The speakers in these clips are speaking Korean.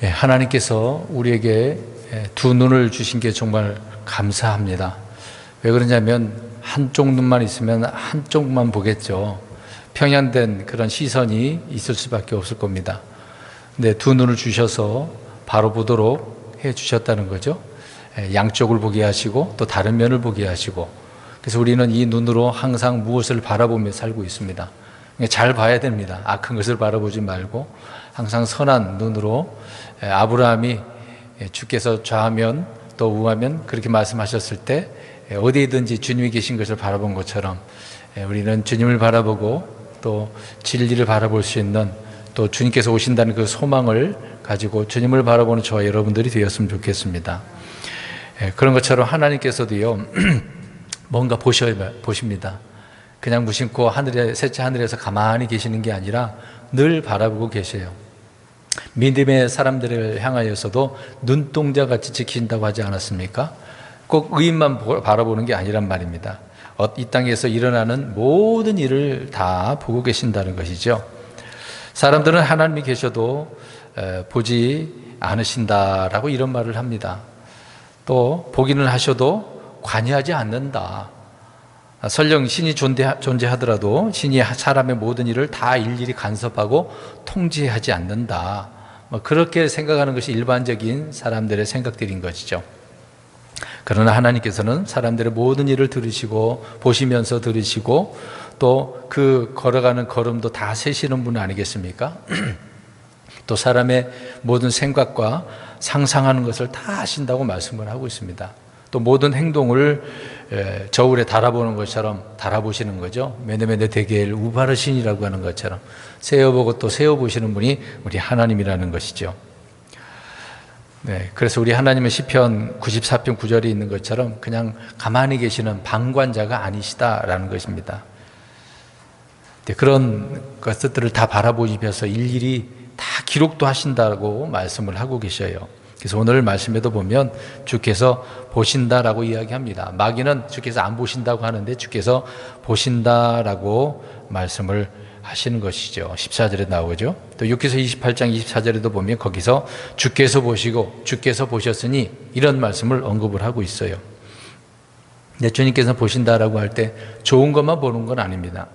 하나님께서 우리에게 두 눈을 주신 게 정말 감사합니다. 왜 그러냐면 한쪽 눈만 있으면 한쪽만 보겠죠. 평양된 그런 시선이 있을 수밖에 없을 겁니다. 근데 두 눈을 주셔서 바로 보도록 해 주셨다는 거죠. 양쪽을 보게 하시고 또 다른 면을 보게 하시고, 그래서 우리는 이 눈으로 항상 무엇을 바라보며 살고 있습니다. 잘 봐야 됩니다. 악한 것을 바라보지 말고 항상 선한 눈으로, 아브라함이 주께서 좌하면 또 우하면 그렇게 말씀하셨을 때 어디에든지 주님이 계신 것을 바라본 것처럼 우리는 주님을 바라보고 또 진리를 바라볼 수 있는, 또 주님께서 오신다는 그 소망을 가지고 주님을 바라보는 저와 여러분들이 되었으면 좋겠습니다. 그런 것처럼 하나님께서도요 뭔가 보십니다. 그냥 무심코 셋째 하늘에서 가만히 계시는 게 아니라 늘 바라보고 계세요. 믿음의 사람들을 향하여서도 눈동자같이 지킨다고 하지 않았습니까? 꼭 의인만 바라보는 게 아니란 말입니다. 이 땅에서 일어나는 모든 일을 다 보고 계신다는 것이죠. 사람들은 하나님이 계셔도 보지 않으신다라고 이런 말을 합니다. 또 보기는 하셔도 관여하지 않는다. 설령 신이 존재하더라도 신이 사람의 모든 일을 다 일일이 간섭하고 통제하지 않는다. 그렇게 생각하는 것이 일반적인 사람들의 생각들인 것이죠. 그러나 하나님께서는 사람들의 모든 일을 들으시고 보시면서 들으시고 또 그 걸어가는 걸음도 다 세시는 분 아니겠습니까? 또 사람의 모든 생각과 상상하는 것을 다 아신다고 말씀을 하고 있습니다. 또 모든 행동을 저울에 달아보는 것처럼 달아보시는 거죠. 메네메네 데겔 우바르신이라고 하는 것처럼 세어보고 또 세어보시는 분이 우리 하나님이라는 것이죠. 그래서 우리 하나님은 시편 94편 9절에 있는 것처럼 그냥 가만히 계시는 방관자가 아니시다라는 것입니다. 그런 것들을 다 바라보시면서 일일이 다 기록도 하신다고 말씀을 하고 계셔요. 그래서 오늘 말씀에도 보면 주께서 보신다라고 이야기합니다. 마귀는 주께서 안 보신다고 하는데 주께서 보신다라고 말씀을 하시는 것이죠. 14절에 나오죠. 또 욥기서 28장 24절에도 보면 거기서 주께서 보시고 주께서 보셨으니 이런 말씀을 언급을 하고 있어요. 근데 주님께서 보신다라고 할 때 좋은 것만 보는 건 아닙니다.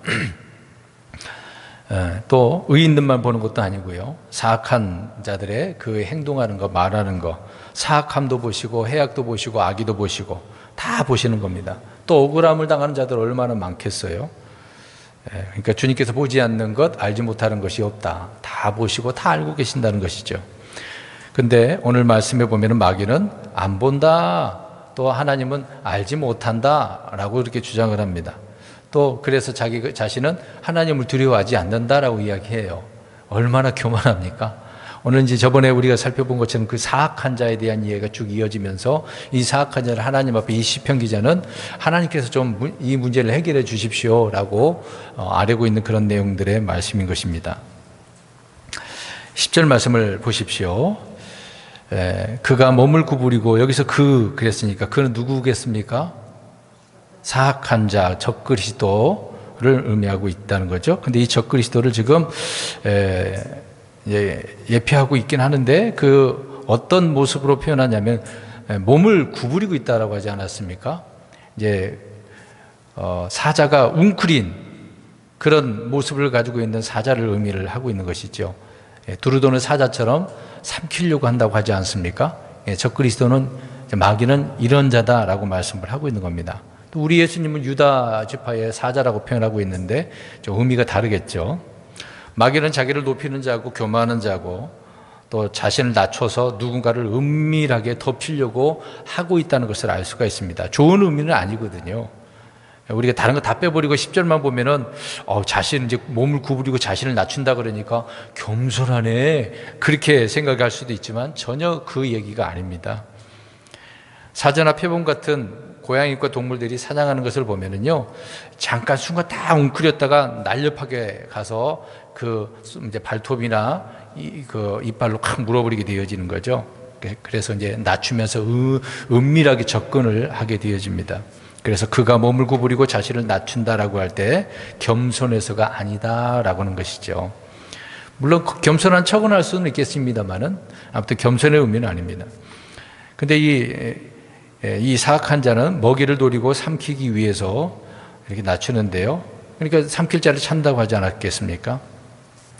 또 의인들만 보는 것도 아니고요. 사악한 자들의 그 행동하는 거, 말하는 거, 사악함도 보시고 해악도 보시고 악의도 보시고 다 보시는 겁니다. 또 억울함을 당하는 자들 얼마나 많겠어요. 그러니까 주님께서 보지 않는 것, 알지 못하는 것이 없다. 다 보시고 다 알고 계신다는 것이죠. 근데 오늘 말씀에 보면 마귀는 안 본다, 또 하나님은 알지 못한다 라고 이렇게 주장을 합니다. 또 그래서 자기 자신은 하나님을 두려워하지 않는다라고 이야기해요. 얼마나 교만합니까? 오늘 이제 저번에 우리가 살펴본 것처럼 그 사악한 자에 대한 이해가 쭉 이어지면서 이 사악한 자를 하나님 앞에 이 시편 기자는 하나님께서 좀 이 문제를 해결해 주십시오라고 아뢰고 있는 그런 내용들의 말씀인 것입니다. 10절 말씀을 보십시오. 그가 몸을 구부리고, 여기서 그랬으니까 그는 누구겠습니까? 사악한 자, 적그리스도를 의미하고 있다는 거죠. 근데 이 적그리스도를 지금 예표하고 있긴 하는데 그 어떤 모습으로 표현하냐면 몸을 구부리고 있다라고 하지 않았습니까? 이제 사자가 웅크린 그런 모습을 가지고 있는 사자를 의미를 하고 있는 것이죠. 두루도는 사자처럼 삼키려고 한다고 하지 않습니까? 적그리스도는, 마귀는 이런 자다라고 말씀을 하고 있는 겁니다. 또 우리 예수님은 유다 지파의 사자라고 표현하고 있는데 좀 의미가 다르겠죠. 마귀는 자기를 높이는 자고 교만하는 자고 또 자신을 낮춰서 누군가를 은밀하게 덮치려고 하고 있다는 것을 알 수가 있습니다. 좋은 의미는 아니거든요. 우리가 다른 거 다 빼버리고 10절만 보면은 자신 이제 몸을 구부리고 자신을 낮춘다 그러니까 겸손하네 그렇게 생각할 수도 있지만 전혀 그 얘기가 아닙니다. 사자나 표범 같은 고양이과 동물들이 사냥하는 것을 보면은요, 잠깐 순간 딱 웅크렸다가 날렵하게 가서 그 이제 발톱이나 그 이빨로 칵 물어버리게 되어지는 거죠. 그래서 이제 낮추면서 은밀하게 접근을 하게 되어집니다. 그래서 그가 몸을 구부리고 자신을 낮춘다라고 할 때 겸손해서가 아니다라고 하는 것이죠. 물론 겸손한 척은 할 수는 있겠습니다만은 아무튼 겸손의 의미는 아닙니다. 근데 이 사악한 자는 먹이를 노리고 삼키기 위해서 이렇게 낮추는데요. 그러니까 삼킬 자를 찾는다고 하지 않았겠습니까?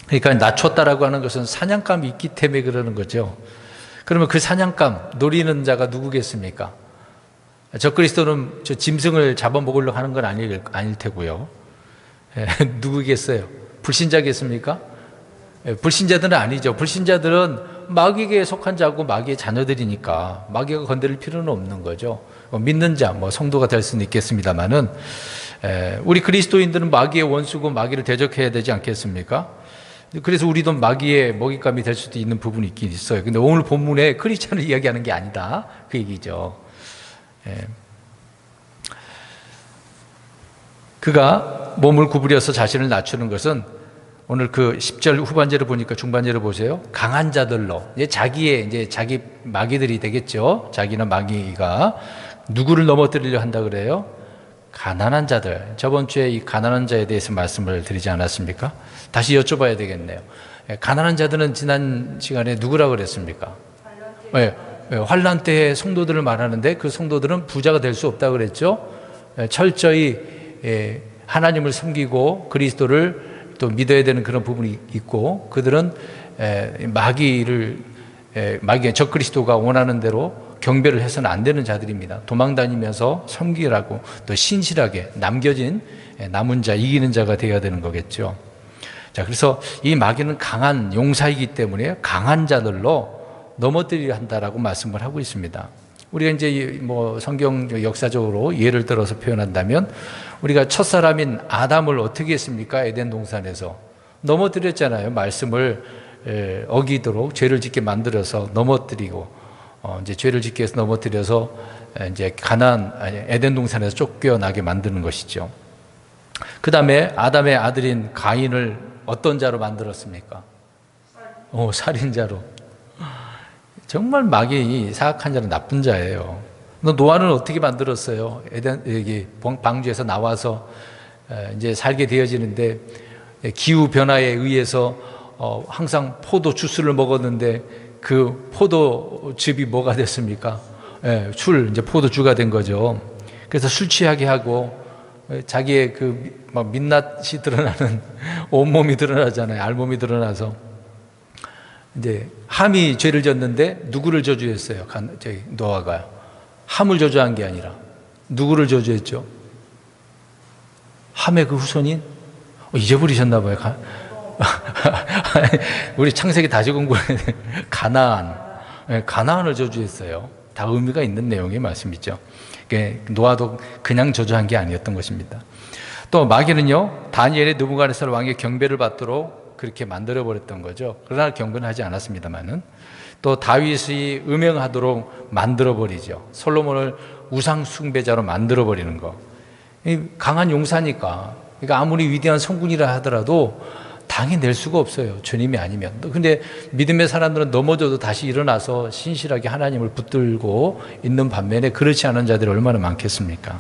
그러니까 낮췄다라고 하는 것은 사냥감이 있기 때문에 그러는 거죠. 그러면 그 사냥감 노리는 자가 누구겠습니까? 적그리스도는 저 짐승을 잡아먹으려고 하는 건 아닐 테고요. 누구겠어요? 불신자겠습니까? 불신자들은 아니죠. 불신자들은 마귀에게 속한 자고 마귀의 자녀들이니까 마귀가 건드릴 필요는 없는 거죠. 믿는 자, 성도가 될 수는 있겠습니다만은 우리 그리스도인들은 마귀의 원수고 마귀를 대적해야 되지 않겠습니까? 그래서 우리도 마귀의 먹잇감이 될 수도 있는 부분이 있긴 있어요. 근데 오늘 본문에 크리스찬을 이야기하는 게 아니다, 그 얘기죠. 그가 몸을 구부려서 자신을 낮추는 것은 오늘 그 10절 후반절을 보니까 중반절을 보세요. 강한 자들로, 자기 마귀들이 되겠죠. 자기나 마귀가 누구를 넘어뜨리려 한다 그래요? 가난한 자들. 저번 주에 이 가난한 자에 대해서 말씀을 드리지 않았습니까? 다시 여쭤봐야 되겠네요. 가난한 자들은 지난 시간에 누구라고 그랬습니까? 환난 때의 성도들을 말하는데 그 성도들은 부자가 될 수 없다고 그랬죠. 철저히 하나님을 섬기고 그리스도를 또 믿어야 되는 그런 부분이 있고, 그들은 마귀가 적그리스도가 원하는 대로 경배를 해서는 안 되는 자들입니다. 도망다니면서 섬기라고 또 신실하게 남은 자, 이기는 자가 되어야 되는 거겠죠. 자, 그래서 이 마귀는 강한 용사이기 때문에 강한 자들로 넘어뜨리려 한다라고 말씀을 하고 있습니다. 우리가 이제 성경 역사적으로 예를 들어서 표현한다면, 우리가 첫사람인 아담을 어떻게 했습니까? 에덴 동산에서 넘어뜨렸잖아요. 말씀을 어기도록 죄를 짓게 만들어서 넘어뜨리고, 이제 죄를 짓게 해서 넘어뜨려서 이제 에덴 동산에서 쫓겨나게 만드는 것이죠. 그 다음에 아담의 아들인 가인을 어떤 자로 만들었습니까? 살인자로. 정말 마귀 사악한 자는 나쁜 자예요. 노아는 어떻게 만들었어요? 여기 방주에서 나와서 이제 살게 되어지는데, 기후 변화에 의해서 항상 포도 주스를 먹었는데 그 포도즙이 뭐가 됐습니까? 이제 포도주가 된 거죠. 그래서 술 취하게 하고, 자기의 막 민낯이 드러나는 온몸이 드러나잖아요. 알몸이 드러나서 이제 함이 죄를 졌는데 누구를 저주했어요? 노아가 함을 저주한 게 아니라 누구를 저주했죠? 함의 그 후손인? 잊어버리셨나 봐요. 우리 창세기 다시 공부해야 돼. 가나안을 저주했어요. 다 의미가 있는 내용의 말씀이죠. 노아도 그냥 저주한 게 아니었던 것입니다. 또 마귀는요, 다니엘의 느부갓네살 왕의 경배를 받도록 그렇게 만들어버렸던 거죠. 그러나 경배는 하지 않았습니다만은, 또 다윗이 음행하도록 만들어버리죠. 솔로몬을 우상 숭배자로 만들어버리는 거. 강한 용사니까. 그러니까 아무리 위대한 성군이라 하더라도 당해낼 수가 없어요. 주님이 아니면. 근데 믿음의 사람들은 넘어져도 다시 일어나서 신실하게 하나님을 붙들고 있는 반면에 그렇지 않은 자들이 얼마나 많겠습니까?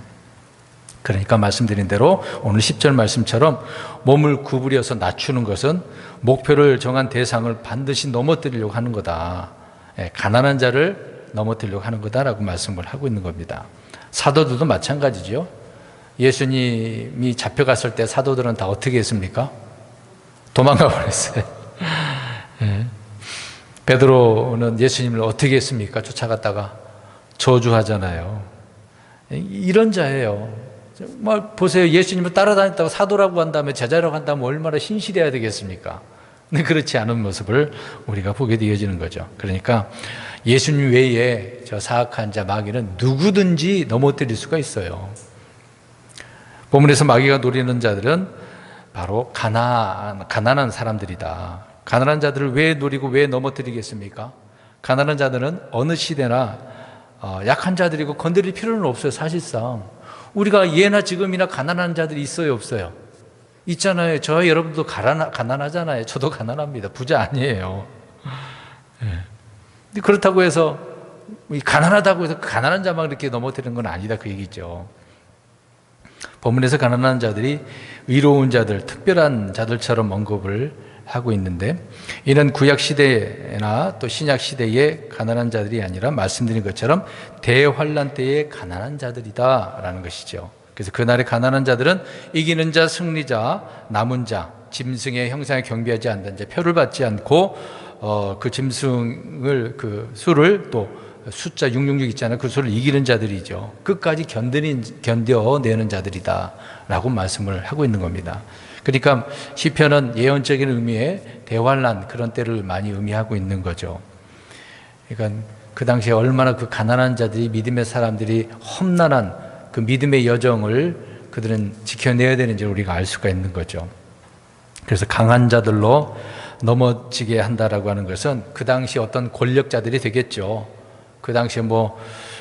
그러니까 말씀드린 대로 오늘 10절 말씀처럼 몸을 구부려서 낮추는 것은 목표를 정한 대상을 반드시 넘어뜨리려고 하는 거다. 가난한 자를 넘어뜨리려고 하는 거다라고 말씀을 하고 있는 겁니다. 사도들도 마찬가지죠. 예수님이 잡혀갔을 때 사도들은 다 어떻게 했습니까? 도망가 버렸어요. 베드로는 예수님을 어떻게 했습니까? 쫓아갔다가 저주하잖아요. 이런 자예요. 정말 보세요. 예수님을 따라다녔다고 사도라고 한 다음에 제자라고 한 다음에 얼마나 신실해야 되겠습니까? 근데 그렇지 않은 모습을 우리가 보게 되어지는 거죠. 그러니까 예수님 외에 저 사악한 자 마귀는 누구든지 넘어뜨릴 수가 있어요. 본문에서 마귀가 노리는 자들은 바로 가난한 사람들이다. 가난한 자들을 왜 노리고 왜 넘어뜨리겠습니까? 가난한 자들은 어느 시대나 약한 자들이고 건드릴 필요는 없어요. 사실상 우리가 예나 지금이나 가난한 자들이 있어요, 없어요? 있잖아요. 저 여러분도 가난하잖아요. 저도 가난합니다. 부자 아니에요. 그렇다고 해서 가난하다고 해서 가난한 자만 이렇게 넘어뜨리는 건 아니다, 그 얘기죠. 본문에서 가난한 자들이 의로운 자들, 특별한 자들처럼 언급을 하고 있는데, 이는 구약 시대나 또 신약 시대의 가난한 자들이 아니라 말씀드린 것처럼 대환란 때의 가난한 자들이다라는 것이죠. 그래서 그날의 가난한 자들은 이기는 자, 승리자, 남은 자, 짐승의 형상에 경배하지 않는 자, 표를 받지 않고 그 짐승을 그 수를 또 숫자 666 있잖아요. 그 수를 이기는 자들이죠. 끝까지 견뎌내는 자들이다라고 말씀을 하고 있는 겁니다. 그러니까 시편은 예언적인 의미의 대환란 그런 때를 많이 의미하고 있는 거죠. 그러니까 그 당시에 얼마나 그 가난한 자들이, 믿음의 사람들이 험난한 그 믿음의 여정을 그들은 지켜내야 되는지 우리가 알 수가 있는 거죠. 그래서 강한 자들로 넘어지게 한다라고 하는 것은 그 당시 어떤 권력자들이 되겠죠. 그 당시에 뭐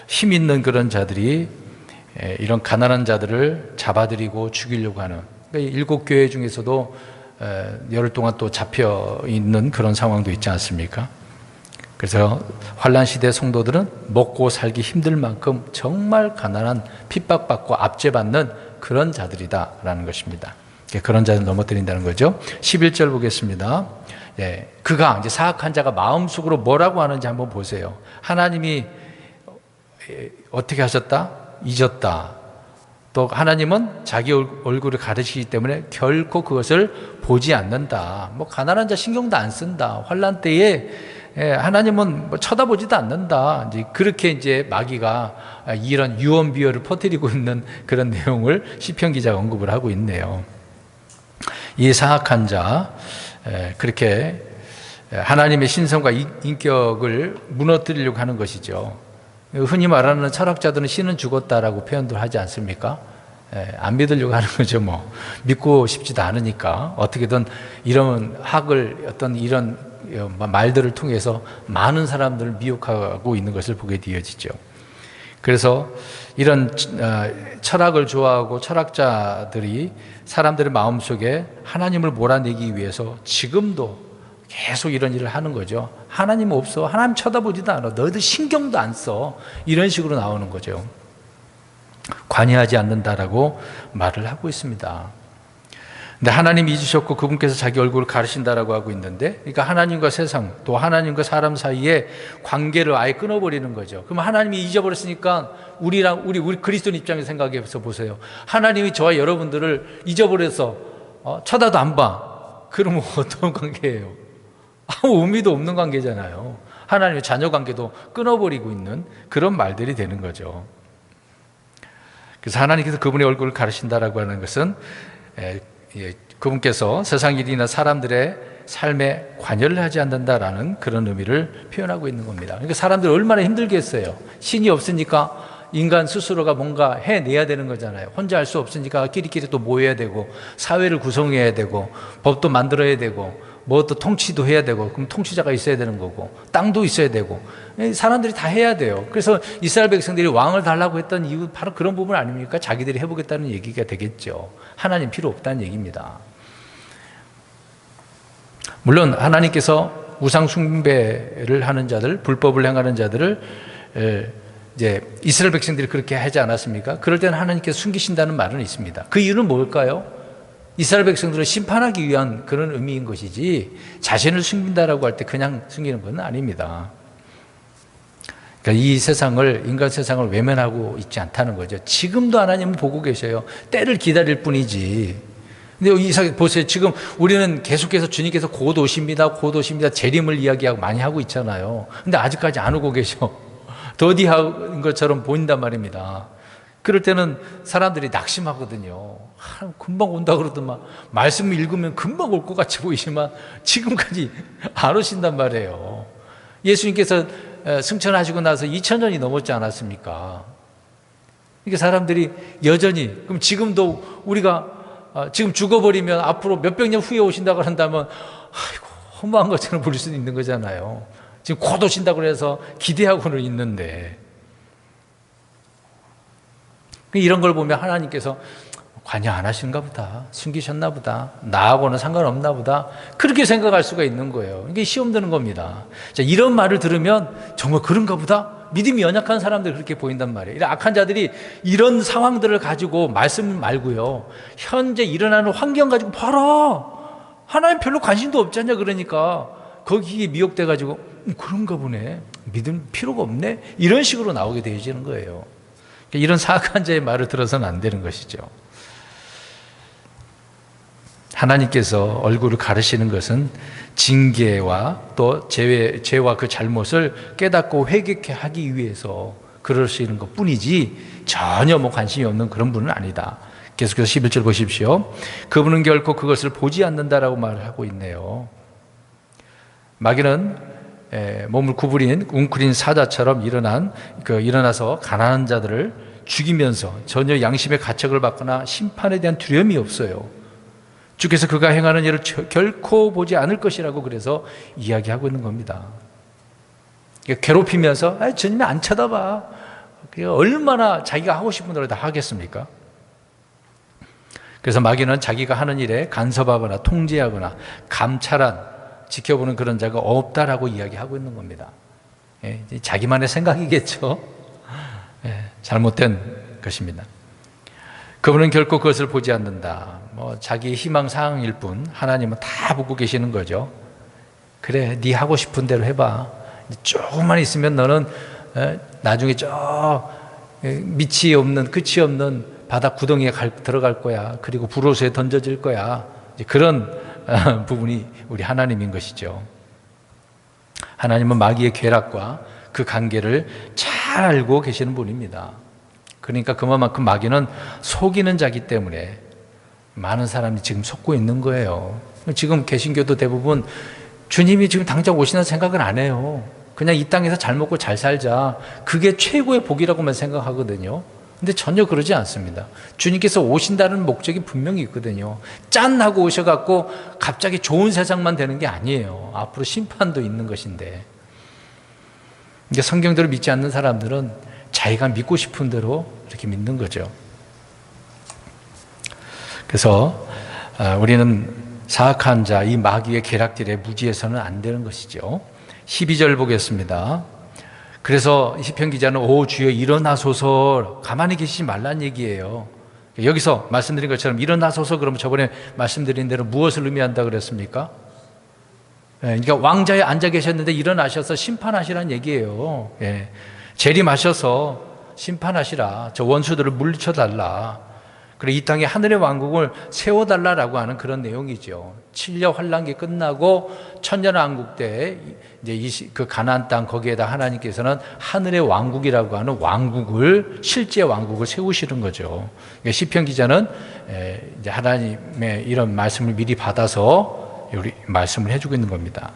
힘 있는 그런 자들이 이런 가난한 자들을 잡아들이고 죽이려고 하는, 그러니까 7교회 중에서도 열흘 동안 또 잡혀 있는 그런 상황도 있지 않습니까? 그래서 환란 시대 성도들은 먹고 살기 힘들 만큼 정말 가난한, 핍박받고 압제받는 그런 자들이다라는 것입니다. 그런 자들 넘어뜨린다는 거죠. 11절 보겠습니다. 그가, 이제 사악한 자가 마음속으로 뭐라고 하는지 한번 보세요. 하나님이 어떻게 하셨다? 잊었다. 또 하나님은 자기 얼굴을 가르치기 때문에 결코 그것을 보지 않는다. 뭐 가난한 자 신경도 안 쓴다. 환란 때에 하나님은 뭐 쳐다보지도 않는다. 이제 그렇게 이제 마귀가 이런 유언비어를 퍼뜨리고 있는 그런 내용을 시편 기자가 언급을 하고 있네요. 이 사악한 자, 그렇게 하나님의 신성과 인격을 무너뜨리려고 하는 것이죠. 흔히 말하는 철학자들은 신은 죽었다라고 표현도 하지 않습니까? 안 믿으려고 하는 거죠. 뭐 믿고 싶지도 않으니까 어떻게든 이런 학을, 어떤 이런 말들을 통해서 많은 사람들을 미혹하고 있는 것을 보게 되어지죠. 그래서 이런 철학을 좋아하고 철학자들이 사람들의 마음속에 하나님을 몰아내기 위해서 지금도 계속 이런 일을 하는 거죠. 하나님 없어. 하나님 쳐다보지도 않아. 너희들 신경도 안 써. 이런 식으로 나오는 거죠. 관여하지 않는다라고 말을 하고 있습니다. 근데 하나님이 잊으셨고 그분께서 자기 얼굴을 가르신다라고 하고 있는데, 그러니까 하나님과 세상, 또 하나님과 사람 사이에 관계를 아예 끊어버리는 거죠. 그럼 하나님이 잊어버렸으니까 우리 그리스도인 입장에서 생각해서 보세요. 하나님이 저와 여러분들을 잊어버려서 쳐다도 안 봐. 그러면 어떤 관계예요? 아무 의미도 없는 관계잖아요. 하나님의 자녀 관계도 끊어버리고 있는 그런 말들이 되는 거죠. 그래서 하나님께서 그분의 얼굴을 가르신다라고 하는 것은 그분께서 세상 일이나 사람들의 삶에 관여를 하지 않는다라는 그런 의미를 표현하고 있는 겁니다. 그러니까 사람들이 얼마나 힘들겠어요. 신이 없으니까 인간 스스로가 뭔가 해내야 되는 거잖아요. 혼자 할 수 없으니까 끼리끼리 또 모여야 되고, 사회를 구성해야 되고, 법도 만들어야 되고, 뭐 또 통치도 해야 되고, 그럼 통치자가 있어야 되는 거고, 땅도 있어야 되고, 사람들이 다 해야 돼요. 그래서 이스라엘 백성들이 왕을 달라고 했던 이유 바로 그런 부분 아닙니까? 자기들이 해보겠다는 얘기가 되겠죠. 하나님 필요 없다는 얘기입니다. 물론 하나님께서 우상 숭배를 하는 자들, 불법을 행하는 자들을 이제 이스라엘 백성들이 그렇게 하지 않았습니까? 그럴 때는 하나님께서 숨기신다는 말은 있습니다. 그 이유는 뭘까요? 이스라엘 백성들을 심판하기 위한 그런 의미인 것이지, 자신을 숨긴다라고 할 때 그냥 숨기는 건 아닙니다. 그러니까 이 세상을, 인간 세상을 외면하고 있지 않다는 거죠. 지금도 하나님은 보고 계셔요. 때를 기다릴 뿐이지. 근데 보세요. 지금 우리는 계속해서 주님께서 곧 오십니다, 곧 오십니다, 재림을 이야기하고 많이 하고 있잖아요. 근데 아직까지 안 오고 계셔. 더디한 것처럼 보인단 말입니다. 그럴 때는 사람들이 낙심하거든요. 금방 온다 그러더만, 말씀을 읽으면 금방 올 것 같이 보이지만 지금까지 안 오신단 말이에요. 예수님께서 승천하시고 나서 2000년이 넘었지 않았습니까? 그러니까 사람들이 여전히, 그럼 지금도 우리가 지금 죽어버리면 앞으로 몇백 년 후에 오신다고 한다면 아이고 허무한 것처럼 보일 수도 있는 거잖아요. 지금 곧 오신다고 해서 기대하고는 있는데, 이런 걸 보면 하나님께서 관여 안 하시는가 보다, 숨기셨나 보다, 나하고는 상관없나 보다, 그렇게 생각할 수가 있는 거예요. 이게 시험 드는 겁니다. 자, 이런 말을 들으면 정말 그런가 보다, 믿음이 연약한 사람들 그렇게 보인단 말이에요. 이런 악한 자들이 이런 상황들을 가지고 말씀 말고요, 현재 일어나는 환경 가지고 봐라, 하나님 별로 관심도 없지 않냐 그러니까 거기에 미혹돼가지고 그런가 보네, 믿을 필요가 없네, 이런 식으로 나오게 되어지는 거예요. 이런 사악한 자의 말을 들어서는 안 되는 것이죠. 하나님께서 얼굴을 가르시는 것은 징계와 또 죄와 그 잘못을 깨닫고 회개케 하기 위해서 그러시는 것 뿐이지 전혀 관심이 없는 그런 분은 아니다. 계속해서 11절 보십시오. 그분은 결코 그것을 보지 않는다라고 말을 하고 있네요. 마귀는 몸을 구부린 웅크린 사자처럼 일어나서 가난한 자들을 죽이면서 전혀 양심의 가책을 받거나 심판에 대한 두려움이 없어요. 주께서 그가 행하는 일을 결코 보지 않을 것이라고 그래서 이야기하고 있는 겁니다. 괴롭히면서 주님이 안 쳐다봐, 얼마나 자기가 하고 싶은 대로 다 하겠습니까? 그래서 마귀는 자기가 하는 일에 간섭하거나 통제하거나 지켜보는 그런 자가 없다라고 이야기하고 있는 겁니다. 자기만의 생각이겠죠. 잘못된 것입니다. 그분은 결코 그것을 보지 않는다. 자기의 희망사항일 뿐 하나님은 다 보고 계시는 거죠. 그래, 네 하고 싶은 대로 해봐. 조금만 있으면 너는 나중에 저 밑이 없는, 끝이 없는 바다 구덩이에 들어갈 거야. 그리고 불호수에 던져질 거야. 그런 부분이 우리 하나님인 것이죠. 하나님은 마귀의 괴락과 그 관계를 잘 알고 계시는 분입니다. 그러니까 그만큼 마귀는 속이는 자기 때문에 많은 사람이 지금 속고 있는 거예요. 지금 개신교도 대부분 주님이 지금 당장 오시는 생각은 안 해요. 그냥 이 땅에서 잘 먹고 잘 살자, 그게 최고의 복이라고만 생각하거든요. 근데 전혀 그러지 않습니다. 주님께서 오신다는 목적이 분명히 있거든요. 짠 하고 오셔갖고 갑자기 좋은 세상만 되는 게 아니에요. 앞으로 심판도 있는 것인데. 이게 성경대로 믿지 않는 사람들은 자기가 믿고 싶은 대로 이렇게 믿는 거죠. 그래서 우리는 사악한 자, 이 마귀의 계략들에 무지해서는 안 되는 것이죠. 12절 보겠습니다. 그래서 시편 기자는 오 주여 일어나소서, 가만히 계시지 말란 얘기예요. 여기서 말씀드린 것처럼 일어나소서 그러면 저번에 말씀드린 대로 무엇을 의미한다 그랬습니까? 그러니까 왕자에 앉아 계셨는데 일어나셔서 심판하시란 얘기예요. 재림하셔서 심판하시라, 저 원수들을 물리쳐달라, 그리고 이 땅에 하늘의 왕국을 세워달라라고 하는 그런 내용이죠. 7년 환란기 끝나고 천년왕국 때 이제 그 가나안 땅 거기에다 하나님께서는 하늘의 왕국이라고 하는 왕국을, 실제 왕국을 세우시는 거죠. 그러니까 시편 기자는 이제 하나님의 이런 말씀을 미리 받아서 우리 말씀을 해주고 있는 겁니다.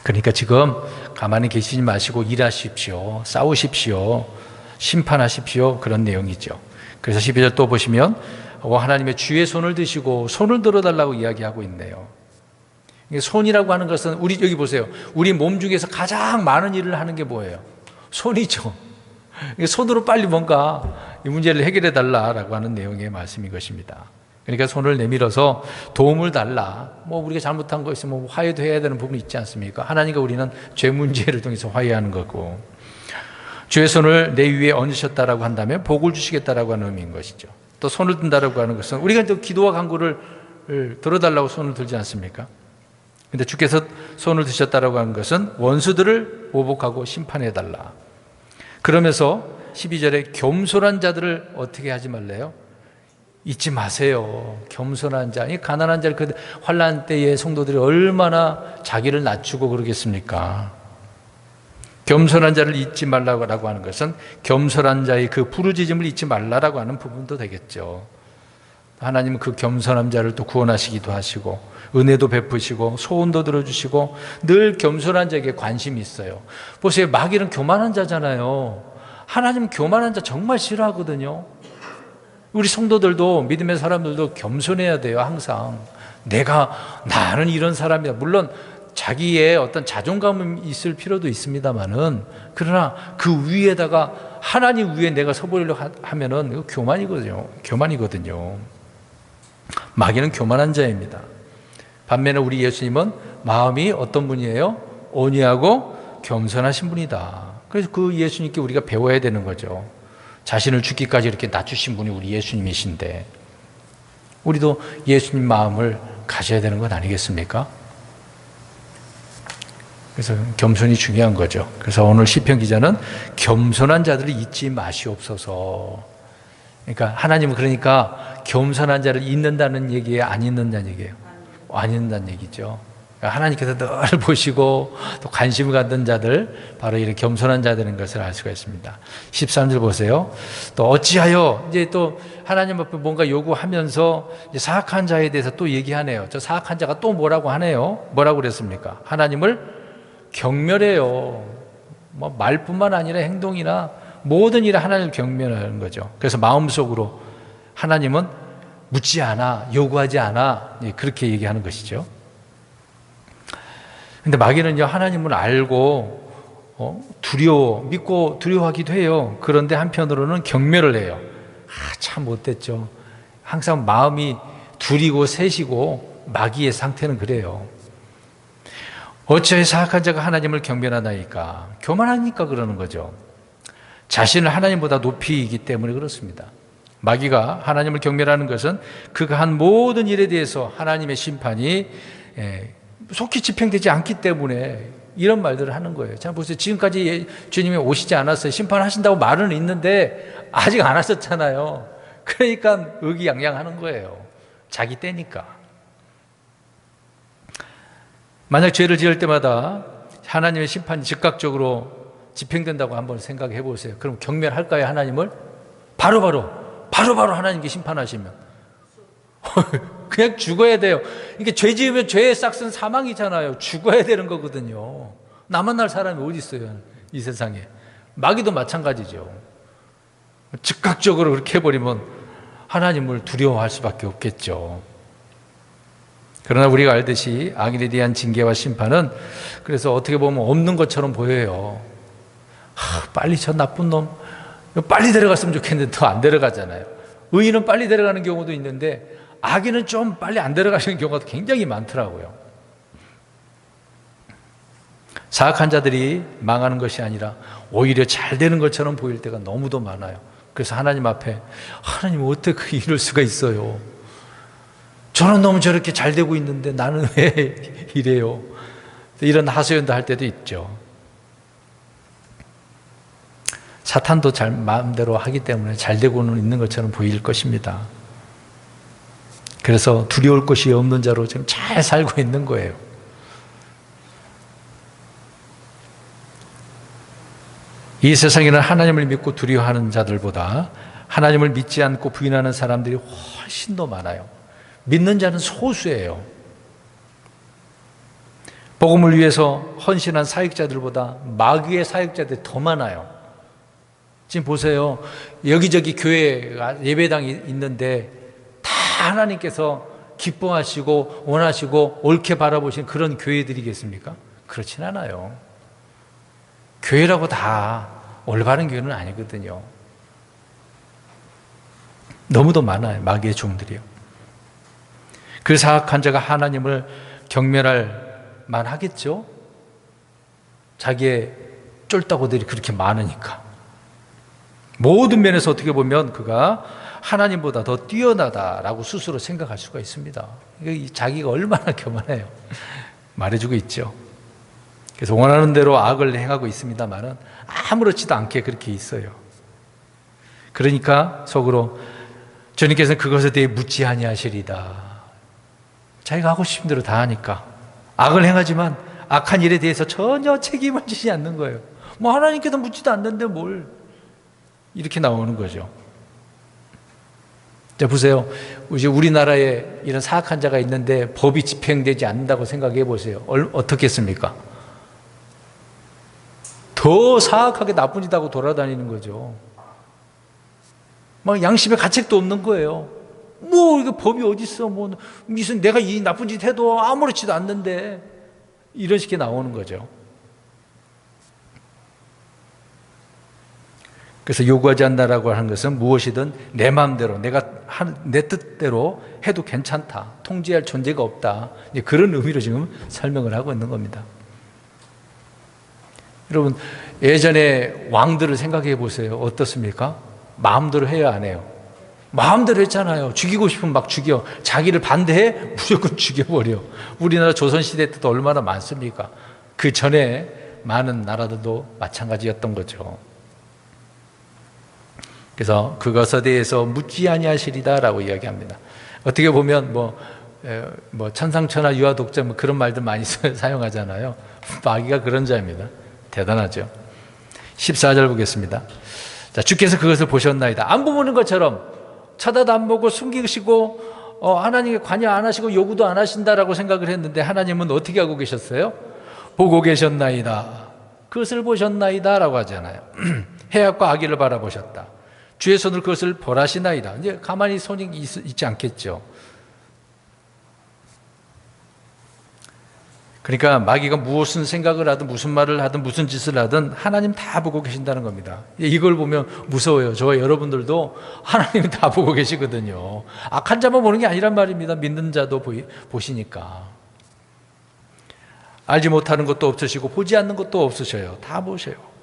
그러니까 지금 가만히 계시지 마시고 일하십시오, 싸우십시오, 심판하십시오, 그런 내용이죠. 그래서 12절 또 보시면 하나님의 주의 손을 드시고 손을 들어달라고 이야기하고 있네요. 손이라고 하는 것은 우리 여기 보세요. 우리 몸 중에서 가장 많은 일을 하는 게 뭐예요? 손이죠. 손으로 빨리 뭔가 이 문제를 해결해 달라라고 하는 내용의 말씀인 것입니다. 그러니까 손을 내밀어서 도움을 달라. 우리가 잘못한 거 있으면 화해도 해야 되는 부분이 있지 않습니까? 하나님과 우리는 죄 문제를 통해서 화해하는 거고, 주의 손을 내 위에 얹으셨다라고 한다면 복을 주시겠다라고 하는 의미인 것이죠. 또 손을 든다라고 하는 것은 우리가 또 기도와 간구를 들어달라고 손을 들지 않습니까? 근데 주께서 손을 드셨다라고 하는 것은 원수들을 보복하고 심판해달라. 그러면서 12절에 겸손한 자들을 어떻게 하지 말래요? 잊지 마세요. 겸손한 자, 이 가난한 자를, 그 환난 때의 성도들이 얼마나 자기를 낮추고 그러겠습니까? 겸손한 자를 잊지 말라고 하는 것은 겸손한 자의 그 부르짖음을 잊지 말라라고 하는 부분도 되겠죠. 하나님은 그 겸손한 자를 또 구원하시기도 하시고 은혜도 베푸시고 소원도 들어주시고 늘 겸손한 자에게 관심이 있어요. 보세요, 마귀는 교만한 자잖아요. 하나님은 교만한 자 정말 싫어하거든요. 우리 성도들도, 믿음의 사람들도 겸손해야 돼요. 항상 나는 이런 사람이다. 물론 자기의 어떤 자존감이 있을 필요도 있습니다만은, 그러나 그 위에다가 하나님 위에 내가 서보려고 하면은 이거 교만이거든요. 마귀는 교만한 자입니다. 반면에 우리 예수님은 마음이 어떤 분이에요? 온유하고 겸손하신 분이다. 그래서 그 예수님께 우리가 배워야 되는 거죠. 자신을 죽기까지 이렇게 낮추신 분이 우리 예수님이신데, 우리도 예수님 마음을 가져야 되는 것 아니겠습니까? 그래서 겸손이 중요한 거죠. 그래서 오늘 시편 기자는 겸손한 자들을 잊지 마시옵소서. 그러니까 하나님은 그러니까 겸손한 자를 잊는다는 얘기예요, 안 잊는다는 얘기예요? 안 잊는다는 얘기죠. 그러니까 하나님께서 늘 보시고 또 관심을 갖는 자들, 바로 이렇게 겸손한 자들인 것을 알 수가 있습니다. 13절 보세요. 또 어찌하여, 이제 또 하나님 앞에 뭔가 요구하면서 이제 사악한 자에 대해서 또 얘기하네요. 저 사악한 자가 또 뭐라고 하네요? 뭐라고 그랬습니까? 하나님을 경멸해요. 뭐 말뿐만 아니라 행동이나 모든 일에 하나님을 경멸하는 거죠. 그래서 마음속으로 하나님은 묻지 않아, 요구하지 않아, 그렇게 얘기하는 것이죠. 근데 마귀는요, 하나님을 알고 믿고 두려워하기도 해요. 그런데 한편으로는 경멸을 해요. 참 못됐죠. 항상 마음이 두리고 새시고 마귀의 상태는 그래요. 어찌하여 사악한 자가 하나님을 경멸하나이까? 교만하니까 그러는 거죠. 자신을 하나님보다 높이 이기 때문에 그렇습니다. 마귀가 하나님을 경멸하는 것은 그가 한 모든 일에 대해서 하나님의 심판이 속히 집행되지 않기 때문에 이런 말들을 하는 거예요. 자, 보세요. 지금까지 주님이 오시지 않았어요. 심판하신다고 말은 있는데 아직 안 하셨잖아요. 그러니까 의기양양하는 거예요. 자기 때니까. 만약 죄를 지을 때마다 하나님의 심판이 즉각적으로 집행된다고 한번 생각해 보세요. 그럼 경멸할까요, 하나님을? 바로바로 하나님께 심판하시면 그냥 죽어야 돼요. 이게 죄 지으면 죄의 싹은 사망이잖아요. 죽어야 되는 거거든요. 나만 날 사람이 어디 있어요, 이 세상에. 마귀도 마찬가지죠. 즉각적으로 그렇게 해버리면 하나님을 두려워할 수밖에 없겠죠. 그러나 우리가 알듯이 악인에 대한 징계와 심판은 그래서 어떻게 보면 없는 것처럼 보여요. 빨리 저 나쁜 놈 빨리 데려갔으면 좋겠는데 더 안 데려가잖아요. 의인은 빨리 데려가는 경우도 있는데 악인은 좀 빨리 안 데려가시는 경우가 굉장히 많더라고요. 사악한 자들이 망하는 것이 아니라 오히려 잘 되는 것처럼 보일 때가 너무도 많아요. 그래서 하나님 앞에 하나님 어떻게 이럴 수가 있어요? 저는 너무 저렇게 잘 되고 있는데 나는 왜 이래요? 이런 하소연도 할 때도 있죠. 사탄도 잘 마음대로 하기 때문에 잘 되고는 있는 것처럼 보일 것입니다. 그래서 두려울 것이 없는 자로 지금 잘 살고 있는 거예요. 이 세상에는 하나님을 믿고 두려워하는 자들보다 하나님을 믿지 않고 부인하는 사람들이 훨씬 더 많아요. 믿는 자는 소수예요. 복음을 위해서 헌신한 사역자들보다 마귀의 사역자들이 더 많아요. 지금 보세요. 여기저기 교회가 예배당이 있는데 다 하나님께서 기뻐하시고 원하시고 옳게 바라보시는 그런 교회들이겠습니까? 그렇진 않아요. 교회라고 다 올바른 교회는 아니거든요. 너무도 많아요. 마귀의 종들이요. 그 사악한 자가 하나님을 경멸할 만하겠죠? 자기의 쫄따구들이 그렇게 많으니까. 모든 면에서 어떻게 보면 그가 하나님보다 더 뛰어나다라고 스스로 생각할 수가 있습니다. 자기가 얼마나 교만해요. 말해주고 있죠. 그래서 원하는 대로 악을 행하고 있습니다만은 아무렇지도 않게 그렇게 있어요. 그러니까 속으로 주님께서는 그것에 대해 묻지 아니하시리다. 자기가 하고 싶은 대로 다 하니까 악을 행하지만 악한 일에 대해서 전혀 책임을 지지 않는 거예요. 뭐 하나님께서 묻지도 않는데 뭘 이렇게 나오는 거죠. 자, 보세요. 우리나라에 이런 사악한 자가 있는데 법이 집행되지 않는다고 생각해 보세요. 어떻겠습니까? 더 사악하게 나쁜 짓 하고 돌아다니는 거죠. 막 양심의 가책도 없는 거예요. 뭐 이거 법이 어디 있어? 뭐 무슨 내가 이 나쁜 짓 해도 아무렇지도 않는데 이런 식의 나오는 거죠. 그래서 요구하지 않는다라고 하는 것은 무엇이든 내 마음대로 내 뜻대로 해도 괜찮다. 통제할 존재가 없다. 그런 의미로 지금 설명을 하고 있는 겁니다. 여러분 예전에 왕들을 생각해 보세요. 어떻습니까? 마음대로 해야 안 해요? 마음대로 했잖아요. 죽이고 싶으면 막 죽여. 자기를 반대해 무조건 죽여버려. 우리나라 조선시대 때도 얼마나 많습니까? 그 전에 많은 나라들도 마찬가지였던 거죠. 그래서 그것에 대해서 묻지 아니하시리다라고 이야기합니다. 어떻게 보면 뭐 천상천하 유아독자 뭐 그런 말들 많이 사용하잖아요. 마귀가 그런 자입니다. 대단하죠. 14절 보겠습니다. 자, 주께서 그것을 보셨나이다. 안 보는 것처럼 쳐다도 안 보고 숨기시고 하나님께 관여 안 하시고 요구도 안 하신다라고 생각을 했는데 하나님은 어떻게 하고 계셨어요? 보고 계셨나이다. 그것을 보셨나이다 라고 하잖아요. 해악과 악의를 바라보셨다. 주의 손을 그것을 벌하시나이다. 이제 가만히 손이 있지 않겠죠. 그러니까 마귀가 무슨 생각을 하든 무슨 말을 하든 무슨 짓을 하든 하나님 다 보고 계신다는 겁니다. 이걸 보면 무서워요. 저와 여러분들도 하나님 다 보고 계시거든요. 악한 자만 보는 게 아니란 말입니다. 믿는 자도 보시니까. 알지 못하는 것도 없으시고 보지 않는 것도 없으셔요. 다 보셔요.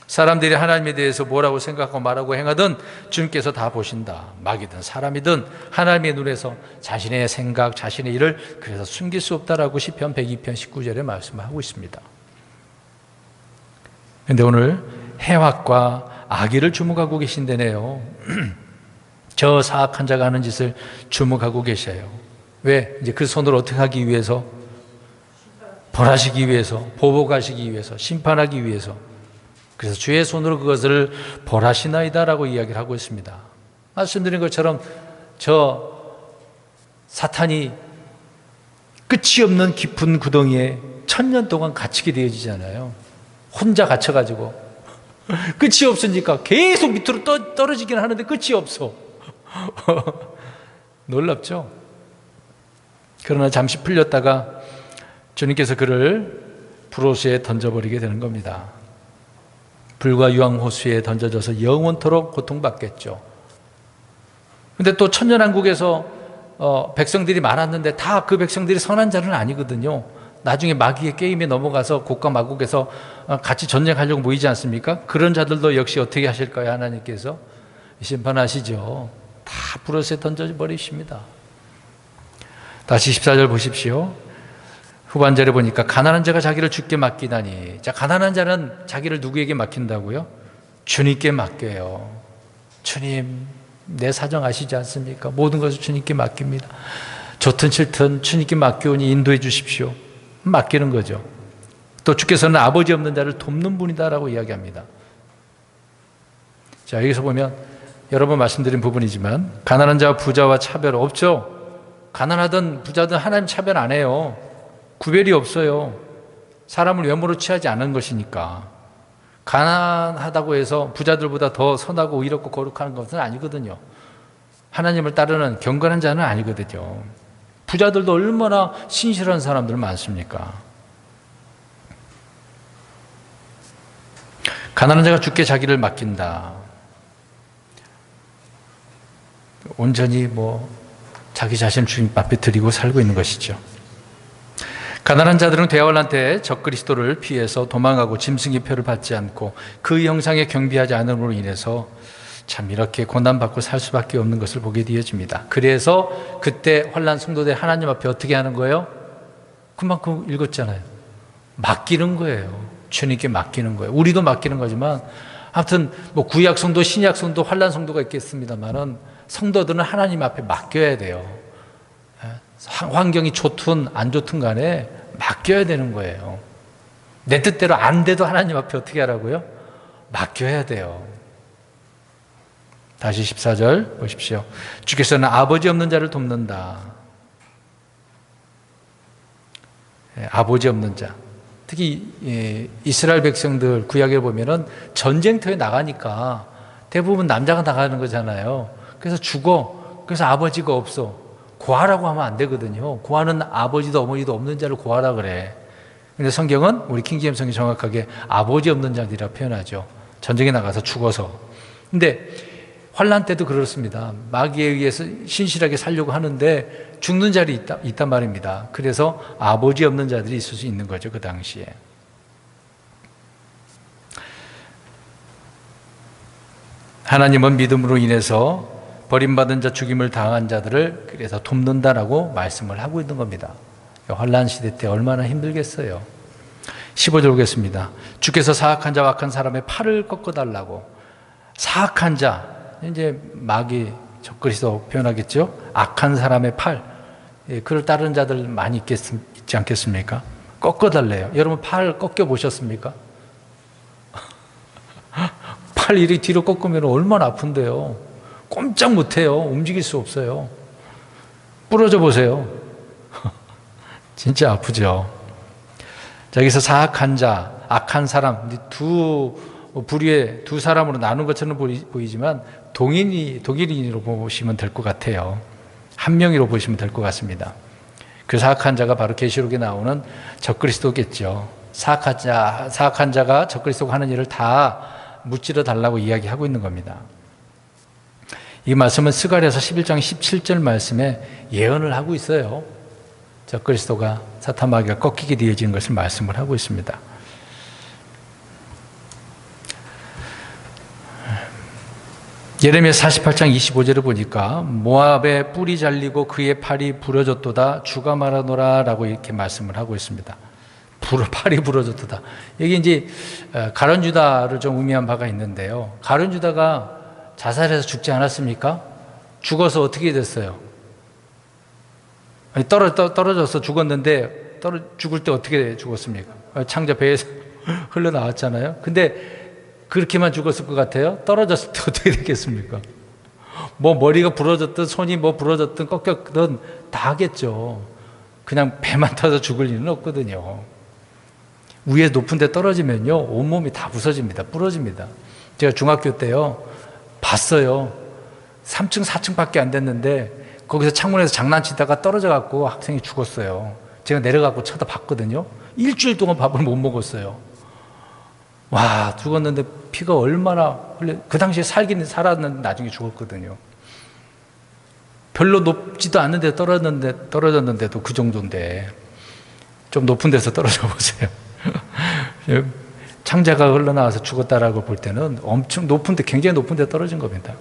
사람들이 하나님에 대해서 뭐라고 생각하고 말하고 행하든 주님께서 다 보신다. 마귀든 사람이든 하나님의 눈에서 자신의 생각, 자신의 일을 그래서 숨길 수 없다라고 시편 102편 19절에 말씀하고 있습니다. 그런데 오늘 해악과 악의를 주목하고 계신다네요. 저 사악한 자가 하는 짓을 주목하고 계셔요. 왜? 이제 그 손을 어떻게 하기 위해서? 벌하시기 위해서, 보복하시기 위해서, 심판하기 위해서. 그래서 주의 손으로 그것을 벌하시나이다라고 이야기를 하고 있습니다. 말씀드린 것처럼 저 사탄이 끝이 없는 깊은 구덩이에 1000년 동안 갇히게 되어지잖아요. 혼자 갇혀가지고 끝이 없으니까 계속 밑으로 떨어지긴 하는데 끝이 없어. 놀랍죠? 그러나 잠시 풀렸다가 주님께서 그를 불호수에 던져버리게 되는 겁니다. 불과 유황호수에 던져져서 영원토록 고통받겠죠. 근데 또 천년왕국에서 백성들이 많았는데 다 그 백성들이 선한 자는 아니거든요. 나중에 마귀의 게임에 넘어가서 곡과 마곡에서 같이 전쟁하려고 모이지 않습니까? 그런 자들도 역시 어떻게 하실까요? 하나님께서 심판하시죠. 다 불호수에 던져버리십니다. 다시 14절 보십시오. 후반절에 보니까 가난한 자가 자기를 주께 맡기다니. 자, 가난한 자는 자기를 누구에게 맡긴다고요? 주님께 맡겨요. 주님, 내 사정 아시지 않습니까? 모든 것을 주님께 맡깁니다. 좋든 싫든 주님께 맡겨오니 인도해 주십시오. 맡기는 거죠. 또 주께서는 아버지 없는 자를 돕는 분이다라고 이야기합니다. 자, 여기서 보면 여러 번 말씀드린 부분이지만 가난한 자와 부자와 차별 없죠. 가난하든 부자든 하나님 차별 안 해요. 구별이 없어요. 사람을 외모로 취하지 않은 것이니까. 가난하다고 해서 부자들보다 더 선하고 의롭고 거룩한 것은 아니거든요. 하나님을 따르는 경건한 자는 아니거든요. 부자들도 얼마나 신실한 사람들 많습니까? 가난한 자가 주께 자기를 맡긴다. 온전히 자기 자신을 주님 앞에 드리고 살고 있는 것이죠. 가난한 자들은 대환란 때 적그리스도를 피해서 도망가고 짐승의 표를 받지 않고 그 형상에 경배하지 않음으로 인해서 참 이렇게 고난받고 살 수밖에 없는 것을 보게 되어집니다. 그래서 그때 환난 성도들 하나님 앞에 어떻게 하는 거예요? 그만큼 읽었잖아요. 맡기는 거예요. 주님께 맡기는 거예요. 우리도 맡기는 거지만 아무튼 구약 성도, 신약 성도, 환난 성도가 있겠습니다만은 성도들은 하나님 앞에 맡겨야 돼요. 환경이 좋든 안 좋든 간에 맡겨야 되는 거예요. 내 뜻대로 안 돼도 하나님 앞에 어떻게 하라고요? 맡겨야 돼요. 다시 14절 보십시오. 주께서는 아버지 없는 자를 돕는다. 아버지 없는 자. 특히 이스라엘 백성들 구약에 보면은 전쟁터에 나가니까 대부분 남자가 나가는 거잖아요. 그래서 죽어. 그래서 아버지가 없어. 고아라고 하면 안 되거든요. 고아는 아버지도 어머니도 없는 자를 고아라 그래. 근데 성경은 우리 킹제임스 성경이 정확하게 아버지 없는 자들이라 표현하죠. 전쟁에 나가서 죽어서. 근데 환난 때도 그렇습니다. 마귀에 의해서 신실하게 살려고 하는데 죽는 자리 있단 말입니다. 그래서 아버지 없는 자들이 있을 수 있는 거죠. 그 당시에. 하나님은 믿음으로 인해서 버림받은 자, 죽임을 당한 자들을 그래서 돕는다라고 말씀을 하고 있는 겁니다. 환난 시대 때 얼마나 힘들겠어요. 15절 보겠습니다. 주께서 사악한 자와 악한 사람의 팔을 꺾어달라고. 사악한 자, 이제 마귀 적그리스도 표현하겠죠. 악한 사람의 팔, 그를 따르는 자들 많이 있지 않겠습니까? 꺾어달래요. 여러분 팔 꺾여 보셨습니까? 팔 이리 뒤로 꺾으면 얼마나 아픈데요. 꼼짝 못해요. 움직일 수 없어요. 부러져 보세요. 진짜 아프죠. 자, 여기서 사악한 자, 악한 사람, 두 부류의 두 사람으로 나눈 것처럼 보이지만 동일인으로 보시면 될 것 같아요. 한 명으로 보시면 될 것 같습니다. 그 사악한 자가 바로 계시록에 나오는 적그리스도겠죠. 사악한 자가 적그리스도가 하는 일을 다 무찌러 달라고 이야기하고 있는 겁니다. 이 말씀은 스가랴서 11장 17절 말씀에 예언을 하고 있어요. 적그리스도가 사탄 마귀가 꺾이게 되어지는 것을 말씀을 하고 있습니다. 예레미야 48장 25절을 보니까 모압의 뿔이 잘리고 그의 팔이 부러졌도다 주가 말하노라 라고 이렇게 말씀을 하고 있습니다. 팔이 부러졌도다. 여기 이제 가룟 유다를 좀 의미한 바가 있는데요. 가룟 유다가 자살해서 죽지 않았습니까? 죽어서 어떻게 됐어요? 아니, 떨어져서 죽었는데 죽을 때 어떻게 죽었습니까? 창자 배에서 흘러나왔잖아요. 근데 그렇게만 죽었을 것 같아요? 떨어졌을 때 어떻게 됐겠습니까? 뭐 머리가 부러졌든 손이 뭐 부러졌든 꺾였든 다 하겠죠. 그냥 배만 타서 죽을 일은 없거든요. 위에 높은 데 떨어지면요 온몸이 다 부서집니다. 부러집니다. 제가 중학교 때요 봤어요. 3층 4층밖에 안 됐는데 거기서 창문에서 장난치다가 떨어져 갖고 학생이 죽었어요. 제가 내려가고 쳐다봤거든요. 일주일 동안 밥을 못 먹었어요. 와, 죽었는데 피가 얼마나 흘려. 그 당시에 살긴 살았는데 나중에 죽었거든요. 별로 높지도 않은데 떨어졌는데도 그 정도인데 좀 높은 데서 떨어져 보세요. 창자가 흘러나와서 죽었다라고 볼 때는 엄청 높은데, 굉장히 높은 데 떨어진 겁니다.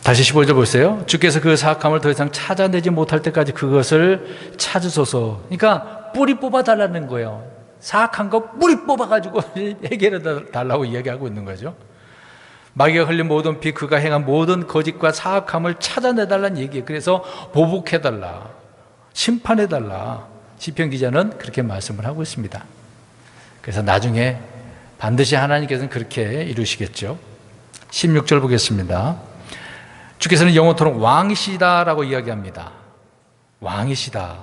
다시 15절 보세요. 주께서 그 사악함을 더 이상 찾아내지 못할 때까지 그것을 찾으소서. 그러니까 뿌리 뽑아달라는 거예요. 사악한 거 뿌리 뽑아가지고 해결해 달라고 이야기하고 있는 거죠. 마귀가 흘린 모든 피, 그가 행한 모든 거짓과 사악함을 찾아내달라는 얘기예요. 그래서 보복해달라, 심판해달라. 시편 기자는 그렇게 말씀을 하고 있습니다. 그래서 나중에 반드시 하나님께서는 그렇게 이루시겠죠. 16절 보겠습니다. 주께서는 영원토록 왕이시다라고 이야기합니다. 왕이시다.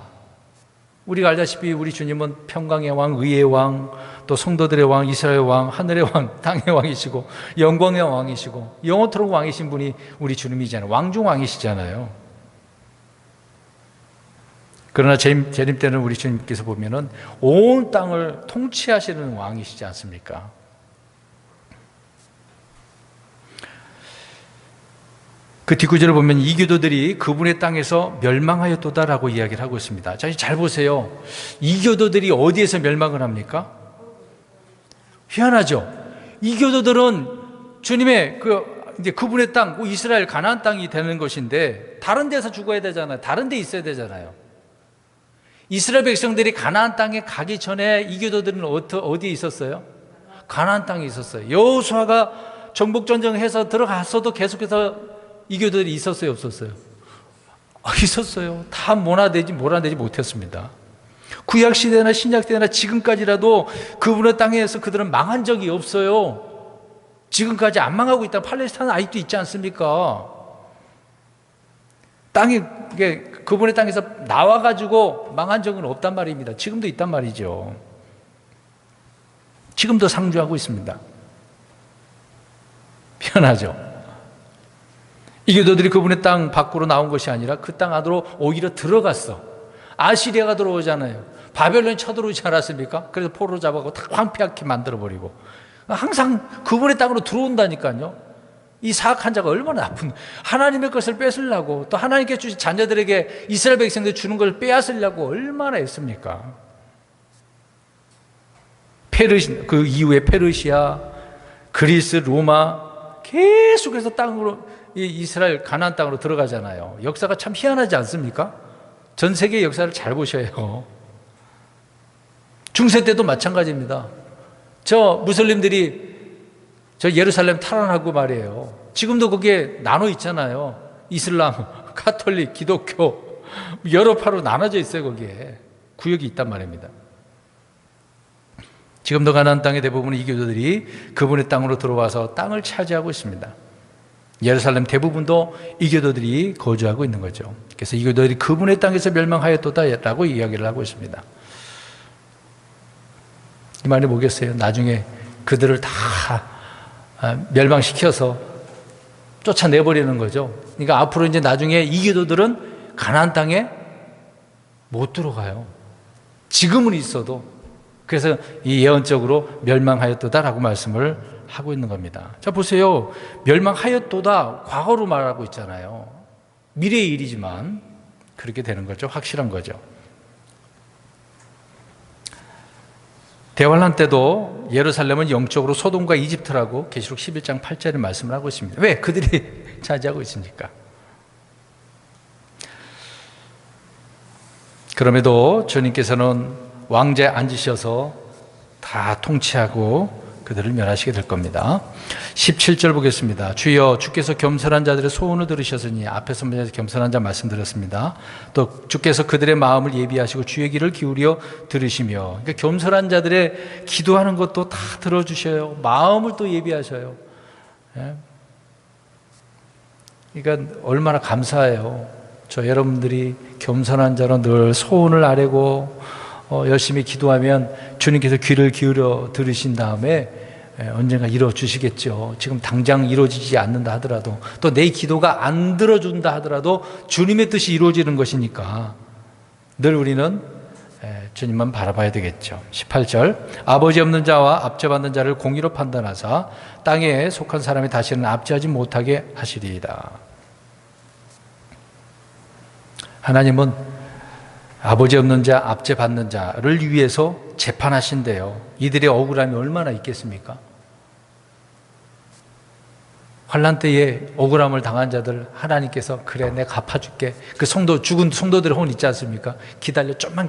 우리가 알다시피 우리 주님은 평강의 왕, 의의 왕, 또 성도들의 왕, 이스라엘의 왕, 하늘의 왕, 땅의 왕이시고 영광의 왕이시고 영원토록 왕이신 분이 우리 주님이잖아요. 왕중 왕이시잖아요. 그러나 재림 때는 우리 주님께서 보면은 온 땅을 통치하시는 왕이시지 않습니까? 그 뒷구절을 보면 이교도들이 그분의 땅에서 멸망하였도다라고 이야기를 하고 있습니다. 자, 잘 보세요. 이교도들이 어디에서 멸망을 합니까? 희한하죠. 이교도들은 주님의 이제 그분의 땅, 이스라엘 가나안 땅이 되는 것인데 다른 데서 죽어야 되잖아요. 다른 데 있어야 되잖아요. 이스라엘 백성들이 가나안 땅에 가기 전에 이교도들은 어디에 있었어요? 가나안 땅에 있었어요. 여호수아가 정복 전쟁해서 들어갔어도 계속해서 이교도들이 있었어요, 없었어요? 있었어요. 다 몰아내지 못했습니다. 구약 시대나 신약 시대나 지금까지라도 그분의 땅에서 그들은 망한 적이 없어요. 지금까지 안 망하고 있다. 팔레스타인 아직도 있지 않습니까? 그분의 땅에서 나와가지고 망한 적은 없단 말입니다. 지금도 있단 말이죠. 지금도 상주하고 있습니다. 편하죠. 이교도들이 그분의 땅 밖으로 나온 것이 아니라 그 땅 안으로 오히려 들어갔어. 아시리아가 들어오잖아요. 바벨론이 쳐들어오지 않았습니까? 그래서 포로 잡아가고 다 황폐하게 만들어버리고. 항상 그분의 땅으로 들어온다니까요. 이 사악한 자가 얼마나 나쁜, 하나님의 것을 뺏으려고, 또 하나님께 주신 자녀들에게 이스라엘 백성들 주는 걸 빼앗으려고 얼마나 했습니까? 그 이후에 페르시아, 그리스, 로마, 계속해서 땅으로 이스라엘 가나안 땅으로 들어가잖아요. 역사가 참 희한하지 않습니까? 전 세계 역사를 잘 보셔요. 중세 때도 마찬가지입니다. 저 무슬림들이 저 예루살렘 탈환하고 말이에요. 지금도 거기에 나눠 있잖아요. 이슬람, 카톨릭, 기독교 여러 파로 나눠져 있어요. 거기에 구역이 있단 말입니다. 지금도 가나안 땅의 대부분의 이교도들이 그분의 땅으로 들어와서 땅을 차지하고 있습니다. 예루살렘 대부분도 이교도들이 거주하고 있는 거죠. 그래서 이교도들이 그분의 땅에서 멸망하였도다라고 이야기를 하고 있습니다. 이 말이 뭐겠어요? 나중에 그들을 다 멸망시켜서 쫓아내버리는 거죠. 그러니까 앞으로 이제 나중에 이교도들은 가나안 땅에 못 들어가요. 지금은 있어도. 그래서 이 예언적으로 멸망하였도다라고 말씀을 하고 있는 겁니다. 자, 보세요. 멸망하였도다 과거로 말하고 있잖아요. 미래의 일이지만 그렇게 되는 거죠. 확실한 거죠. 대환란 때도 예루살렘은 영적으로 소돔과 이집트라고 계시록 11장 8절에 말씀을 하고 있습니다. 왜? 그들이 차지하고 있으니까. 그럼에도 주님께서는 왕좌에 앉으셔서 다 통치하고 그들을 멸하시게 될 겁니다. 17절 보겠습니다. 주여 주께서 겸손한 자들의 소원을 들으셨으니, 앞에서 먼저 겸손한 자 말씀드렸습니다. 또 주께서 그들의 마음을 예비하시고 주의 귀를 기울여 들으시며, 그러니까 겸손한 자들의 기도하는 것도 다 들어주셔요. 마음을 또 예비하셔요. 그러니까 얼마나 감사해요. 저 여러분들이 겸손한 자로 늘 소원을 아뢰고 열심히 기도하면 주님께서 귀를 기울여 들으신 다음에 언젠가 이루어 주시겠죠. 지금 당장 이루어지지 않는다 하더라도, 또 내 기도가 안 들어준다 하더라도 주님의 뜻이 이루어지는 것이니까 늘 우리는 주님만 바라봐야 되겠죠. 18절 아버지 없는 자와 압제받는 자를 공의로 판단하사 땅에 속한 사람이 다시는 압제하지 못하게 하시리이다. 하나님은 아버지 없는 자, 압제받는 자를 위해서 재판하신대요. 이들의 억울함이 얼마나 있겠습니까? 환난 때에 억울함을 당한 자들 하나님께서 그래 내가 갚아줄게. 그 죽은 성도들의 혼 있지 않습니까? 기다려, 좀만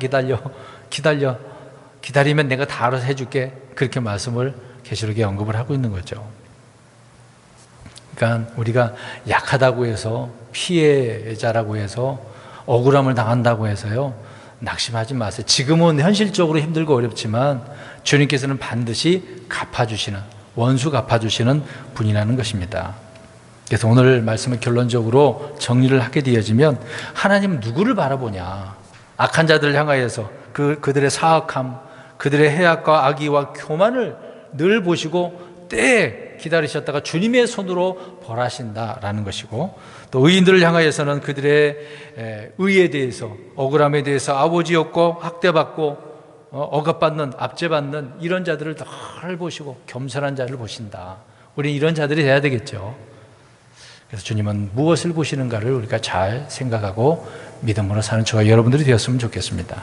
기다리면 내가 다 알아서 해줄게. 그렇게 말씀을 계시록에 언급을 하고 있는 거죠. 그러니까 우리가 약하다고 해서, 피해자라고 해서, 억울함을 당한다고 해서요, 낙심하지 마세요. 지금은 현실적으로 힘들고 어렵지만 주님께서는 반드시 갚아주시는, 원수 갚아주시는 분이라는 것입니다. 그래서 오늘 말씀을 결론적으로 정리를 하게 되어지면, 하나님은 누구를 바라보냐? 악한 자들을 향하여서 그들의 사악함, 그들의 해악과 악의와 교만을 늘 보시고 때에 기다리셨다가 주님의 손으로 벌하신다라는 것이고, 또 의인들을 향하여서는 그들의 의에 대해서, 억울함에 대해서 아버지 없고 학대받고 억압받는, 압제받는 이런 자들을 늘 보시고 겸손한 자를 보신다. 우리는 이런 자들이 돼야 되겠죠. 그래서 주님은 무엇을 보시는가를 우리가 잘 생각하고 믿음으로 사는 저와 여러분들이 되었으면 좋겠습니다.